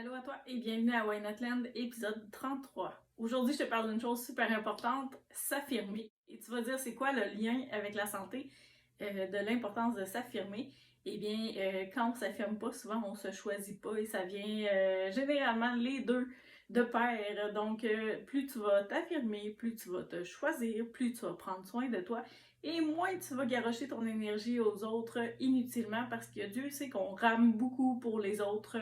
Allô à toi et bienvenue à Why Not Land, épisode 33. Aujourd'hui, je te parle d'une chose super importante, s'affirmer. Et tu vas dire, c'est quoi le lien avec la santé, de l'importance de s'affirmer? Eh bien, quand on s'affirme pas, souvent on se choisit pas et ça vient généralement les deux de pair. Donc, plus tu vas t'affirmer, plus tu vas te choisir, plus tu vas prendre soin de toi et moins tu vas garrocher ton énergie aux autres inutilement parce que Dieu sait qu'on rame beaucoup pour les autres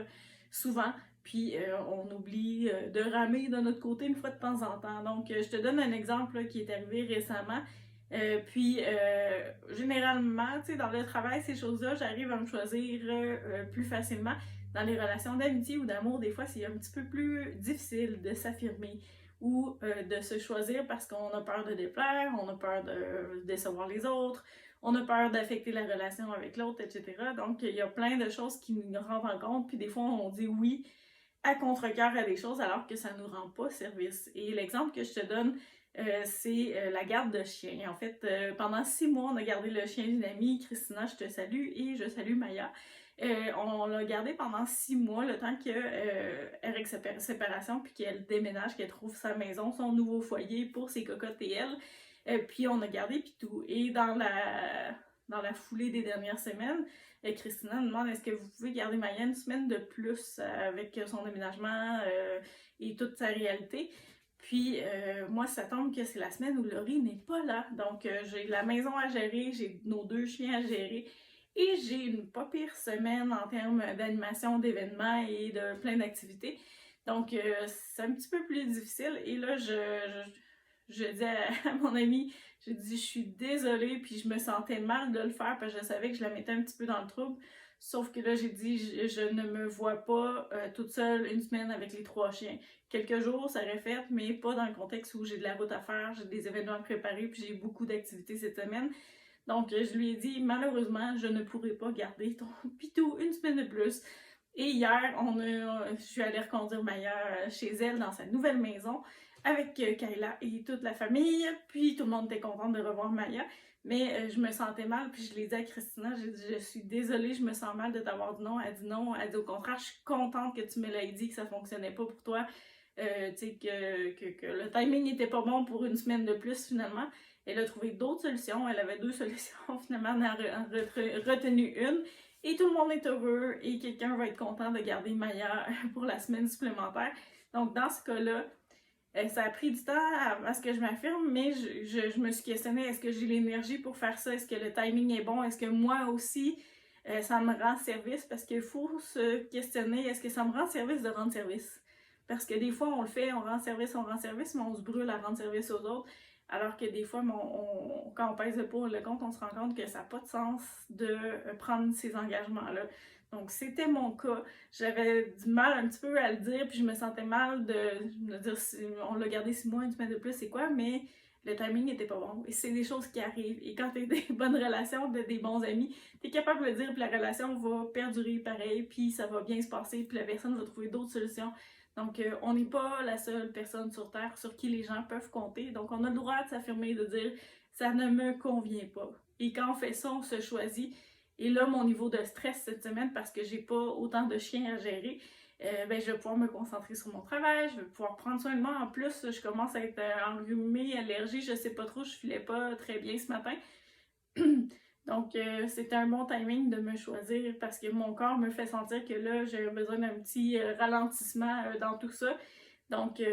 souvent. Puis on oublie de ramer de notre côté une fois de temps en temps. Donc, je te donne un exemple là, qui est arrivé récemment. Généralement, tu sais, dans le travail, ces choses-là, j'arrive à me choisir plus facilement. Dans les relations d'amitié ou d'amour, des fois, c'est un petit peu plus difficile de s'affirmer ou de se choisir parce qu'on a peur de déplaire, on a peur de décevoir les autres, on a peur d'affecter la relation avec l'autre, etc. Donc, il y a plein de choses qui nous rendent en compte, puis des fois, on dit oui à contre-cœur à des choses alors que ça ne nous rend pas service. Et l'exemple que je te donne, c'est la garde de chien. En fait, pendant 6 mois, on a gardé le chien d'une amie, Christina, je te salue, et je salue Maya. On l'a gardé pendant 6 mois, le temps qu'elle règle sa séparation, puis qu'elle déménage, qu'elle trouve sa maison, son nouveau foyer pour ses cocottes et elle. Puis on a gardé Pitou. Et dans la foulée des dernières semaines, Christina me demande est-ce que vous pouvez garder Maya une semaine de plus avec son déménagement et toute sa réalité. Puis moi, ça tombe que c'est la semaine où Laurie n'est pas là. Donc j'ai la maison à gérer, j'ai nos 2 chiens à gérer et j'ai une pas pire semaine en termes d'animation, d'événements et de plein d'activités. Donc c'est un petit peu plus difficile. Et là, je dis à mon amie, j'ai dit, je suis désolée, puis je me sentais mal de le faire parce que je savais que je la mettais un petit peu dans le trouble. Sauf que là, j'ai dit, je ne me vois pas toute seule une semaine avec les 3 chiens. Quelques jours, ça aurait fait, mais pas dans le contexte où j'ai de la route à faire, j'ai des événements à préparer, puis j'ai beaucoup d'activités cette semaine. Donc, je lui ai dit, malheureusement, je ne pourrai pas garder ton pitou une semaine de plus. Et hier, je suis allée reconduire Maya chez elle dans sa nouvelle maison avec Kayla et toute la famille. Puis tout le monde était content de revoir Maya. Mais je me sentais mal, puis je l'ai dit à Christina, j'ai dit, je suis désolée, je me sens mal de t'avoir dit non. Elle dit non, elle dit au contraire, je suis contente que tu me l'aies dit, que ça fonctionnait pas pour toi. Tu sais, que le timing n'était pas bon pour une semaine de plus finalement. Elle a trouvé d'autres solutions, elle avait 2 solutions, finalement elle en a retenu une. Et tout le monde est heureux et quelqu'un va être content de garder Maya pour la semaine supplémentaire. Donc dans ce cas-là, ça a pris du temps à ce que je m'affirme, mais je me suis questionnée, est-ce que j'ai l'énergie pour faire ça? Est-ce que le timing est bon? Est-ce que moi aussi, ça me rend service? Parce qu'il faut se questionner, est-ce que ça me rend service de rendre service? Parce que des fois, on le fait, on rend service, mais on se brûle à rendre service aux autres. Alors que des fois, quand on pèse le pour et le contre, on se rend compte que ça n'a pas de sens de prendre ces engagements-là. Donc, c'était mon cas. J'avais du mal un petit peu à le dire, puis je me sentais mal de me dire on l'a gardé 6 mois, une semaine de plus, c'est quoi, mais le timing n'était pas bon. Et c'est des choses qui arrivent. Et quand tu as des bonnes relations, des bons amis, tu es capable de le dire, puis la relation va perdurer pareil, puis ça va bien se passer, puis la personne va trouver d'autres solutions. Donc, on n'est pas la seule personne sur Terre sur qui les gens peuvent compter. Donc, on a le droit de s'affirmer, de dire ça ne me convient pas. Et quand on fait ça, on se choisit. Et là, mon niveau de stress cette semaine, parce que j'ai pas autant de chiens à gérer, je vais pouvoir me concentrer sur mon travail, je vais pouvoir prendre soin de moi. En plus, je commence à être enrhumée, allergique, je sais pas trop, je filais pas très bien ce matin. Donc, c'était un bon timing de me choisir parce que mon corps me fait sentir que là, j'ai besoin d'un petit ralentissement dans tout ça. Donc,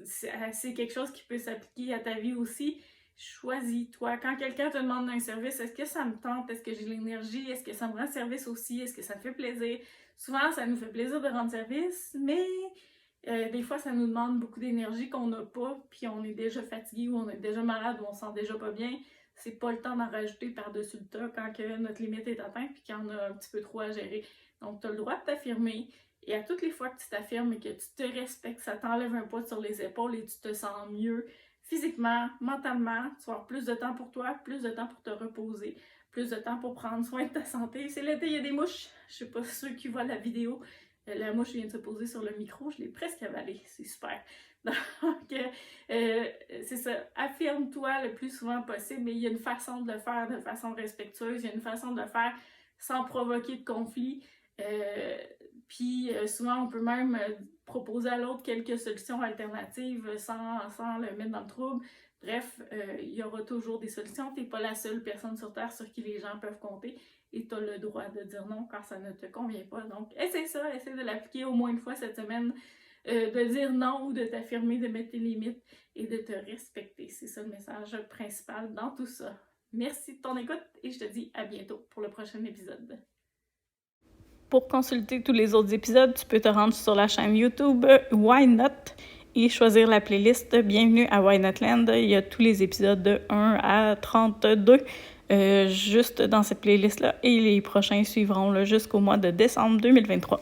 c'est quelque chose qui peut s'appliquer à ta vie aussi. Choisis-toi. Quand quelqu'un te demande un service, est-ce que ça me tente? Est-ce que j'ai l'énergie? Est-ce que ça me rend service aussi? Est-ce que ça me fait plaisir? Souvent, ça nous fait plaisir de rendre service, mais des fois, ça nous demande beaucoup d'énergie qu'on n'a pas, puis on est déjà fatigué ou on est déjà malade ou on se sent déjà pas bien. C'est pas le temps d'en rajouter par-dessus le tas quand que notre limite est atteinte puis qu'il y en a un petit peu trop à gérer. Donc, tu as le droit de t'affirmer. Et à toutes les fois que tu t'affirmes et que tu te respectes, ça t'enlève un poids sur les épaules et tu te sens mieux physiquement, mentalement. Tu vas avoir plus de temps pour toi, plus de temps pour te reposer, plus de temps pour prendre soin de ta santé. C'est l'été, il y a des mouches. Je sais pas ceux qui voient la vidéo. La mouche vient de se poser sur le micro, je l'ai presque avalée, c'est super. Donc, c'est ça, affirme-toi le plus souvent possible, mais il y a une façon de le faire de façon respectueuse, il y a une façon de le faire sans provoquer de conflit. Puis souvent, on peut même proposer à l'autre quelques solutions alternatives sans le mettre dans le trouble. Bref, il y aura toujours des solutions. Tu n'es pas la seule personne sur Terre sur qui les gens peuvent compter et tu as le droit de dire non quand ça ne te convient pas. Donc, essaie de l'appliquer au moins une fois cette semaine, de dire non ou de t'affirmer, de mettre tes limites et de te respecter. C'est ça le message principal dans tout ça. Merci de ton écoute et je te dis à bientôt pour le prochain épisode. Pour consulter tous les autres épisodes, tu peux te rendre sur la chaîne YouTube Why Not et choisir la playlist Bienvenue à Why Not Land. Il y a tous les épisodes de 1 à 32 juste dans cette playlist-là et les prochains suivront jusqu'au mois de décembre 2023.